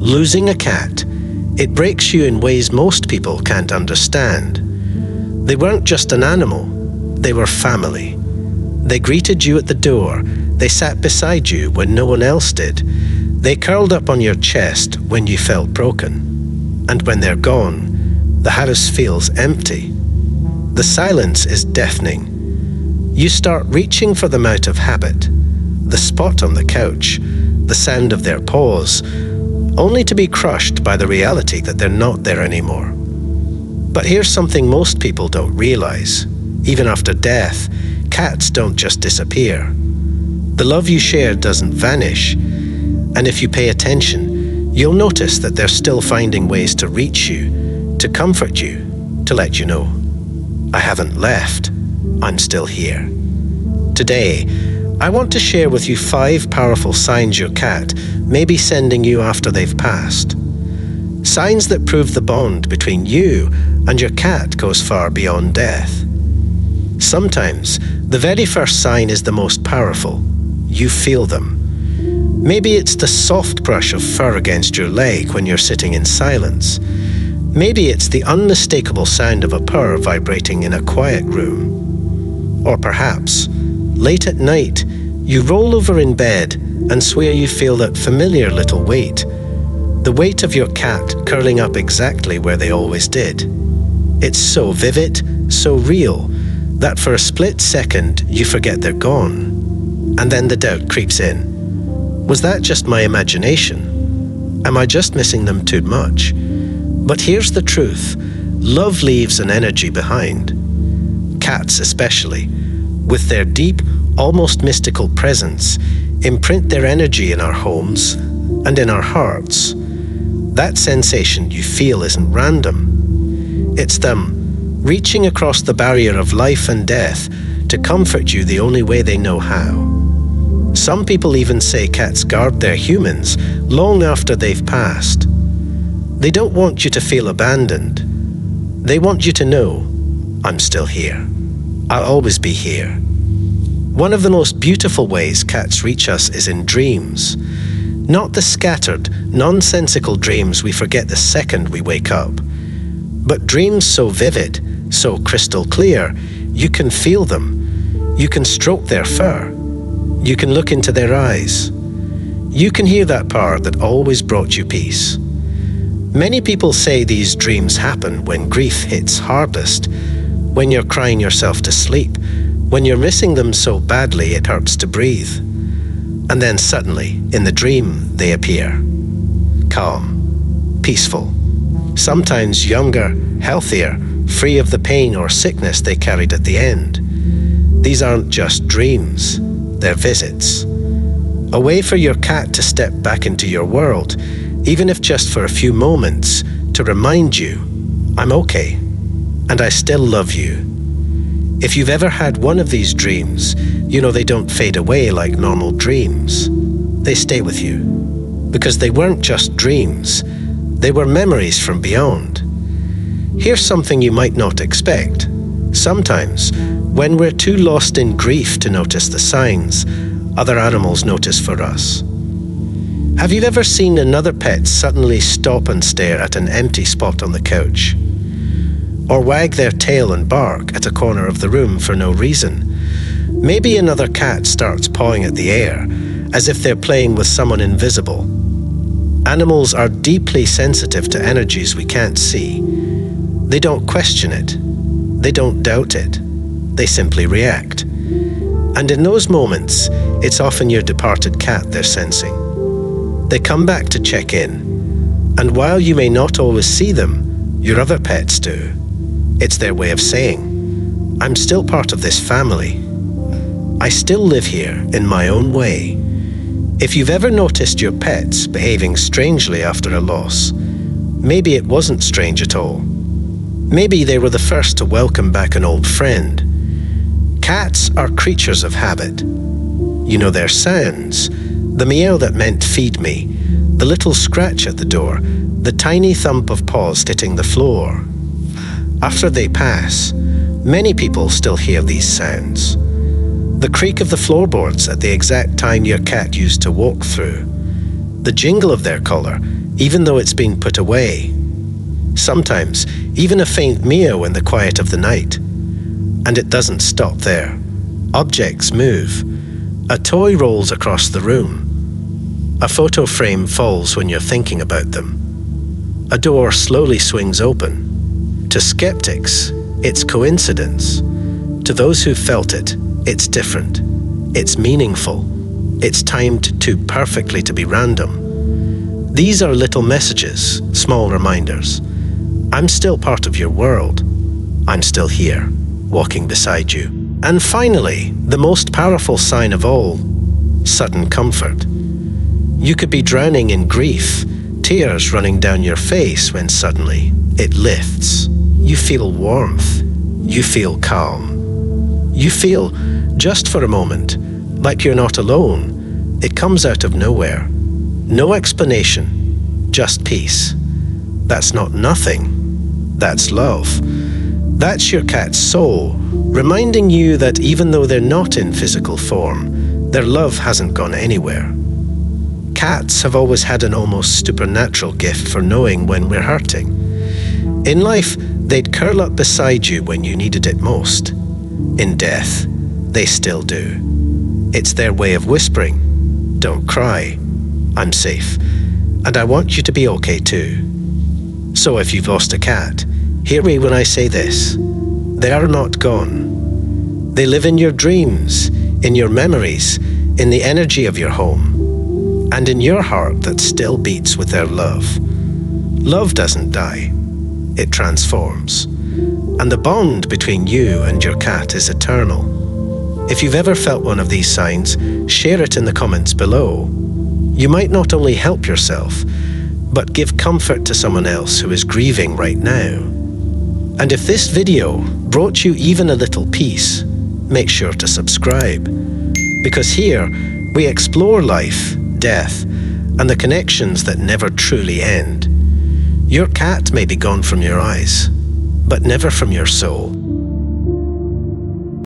Losing a cat, it breaks you in ways most people can't understand. They weren't just an animal, they were family. They greeted you at the door, they sat beside you when no one else did. They curled up on your chest when you felt broken. And when they're gone, the house feels empty. The silence is deafening. You start reaching for them out of habit, the spot on the couch, the sound of their paws, only to be crushed by the reality that they're not there anymore. But here's something most people don't realize. Even after death, cats don't just disappear. The love you shared doesn't vanish, and if you pay attention, you'll notice that they're still finding ways to reach you, to comfort you, to let you know, I haven't left. I'm still here. Today, I want to share with you 5 powerful signs your cat may be sending you after they've passed. Signs that prove the bond between you and your cat goes far beyond death. Sometimes, the very first sign is the most powerful. You feel them. Maybe it's the soft brush of fur against your leg when you're sitting in silence. Maybe it's the unmistakable sound of a purr vibrating in a quiet room. Or perhaps, late at night, you roll over in bed and swear you feel that familiar little weight. The weight of your cat curling up exactly where they always did. It's so vivid, so real, that for a split second you forget they're gone. And then the doubt creeps in. Was that just my imagination? Am I just missing them too much? But here's the truth. Love leaves an energy behind. Cats especially, with their deep, almost mystical presence, imprint their energy in our homes and in our hearts. That sensation you feel isn't random. It's them reaching across the barrier of life and death to comfort you the only way they know how. Some people even say cats guard their humans long after they've passed. They don't want you to feel abandoned. They want you to know, I'm still here. I'll always be here. One of the most beautiful ways cats reach us is in dreams. Not the scattered, nonsensical dreams we forget the second we wake up, but dreams so vivid, so crystal clear, you can feel them. You can stroke their fur. You can look into their eyes. You can hear that purr that always brought you peace. Many people say these dreams happen when grief hits hardest, when you're crying yourself to sleep, when you're missing them so badly it hurts to breathe. And then suddenly, in the dream, they appear. Calm, peaceful, sometimes younger, healthier, free of the pain or sickness they carried at the end. These aren't just dreams, they're visits. A way for your cat to step back into your world, even if just for a few moments, to remind you, I'm okay, and I still love you. If you've ever had one of these dreams, you know they don't fade away like normal dreams. They stay with you, because they weren't just dreams, they were memories from beyond. Here's something you might not expect. Sometimes, when we're too lost in grief to notice the signs, other animals notice for us. Have you ever seen another pet suddenly stop and stare at an empty spot on the couch? Or wag their tail and bark at a corner of the room for no reason? Maybe another cat starts pawing at the air, as if they're playing with someone invisible. Animals are deeply sensitive to energies we can't see. They don't question it. They don't doubt it. They simply react. And in those moments, it's often your departed cat they're sensing. They come back to check in. And while you may not always see them, your other pets do. It's their way of saying, I'm still part of this family. I still live here in my own way. If you've ever noticed your pets behaving strangely after a loss, maybe it wasn't strange at all. Maybe they were the first to welcome back an old friend. Cats are creatures of habit. You know their sounds, the meow that meant feed me, the little scratch at the door, the tiny thump of paws hitting the floor. After they pass, many people still hear these sounds. The creak of the floorboards at the exact time your cat used to walk through. The jingle of their collar, even though it's been put away. Sometimes, even a faint meow in the quiet of the night. And it doesn't stop there. Objects move. A toy rolls across the room. A photo frame falls when you're thinking about them. A door slowly swings open. To skeptics, it's coincidence. To those who felt it, it's different. It's meaningful. It's timed too perfectly to be random. These are little messages, small reminders. I'm still part of your world. I'm still here, walking beside you. And finally, the most powerful sign of all, sudden comfort. You could be drowning in grief, tears running down your face when suddenly it lifts. You feel warmth. You feel calm. You feel, just for a moment, like you're not alone. It comes out of nowhere. No explanation, just peace. That's not nothing. That's love. That's your cat's soul, reminding you that even though they're not in physical form, their love hasn't gone anywhere. Cats have always had an almost supernatural gift for knowing when we're hurting. In life, they'd curl up beside you when you needed it most. In death, they still do. It's their way of whispering, "Don't cry, I'm safe, and I want you to be okay too." So if you've lost a cat, hear me when I say this. They are not gone. They live in your dreams, in your memories, in the energy of your home, and in your heart that still beats with their love. Love doesn't die. It transforms. And the bond between you and your cat is eternal. If you've ever felt one of these signs, share it in the comments below. You might not only help yourself, but give comfort to someone else who is grieving right now. And if this video brought you even a little peace, make sure to subscribe. Because here, we explore life, death, and the connections that never truly end. Your cat may be gone from your eyes, but never from your soul.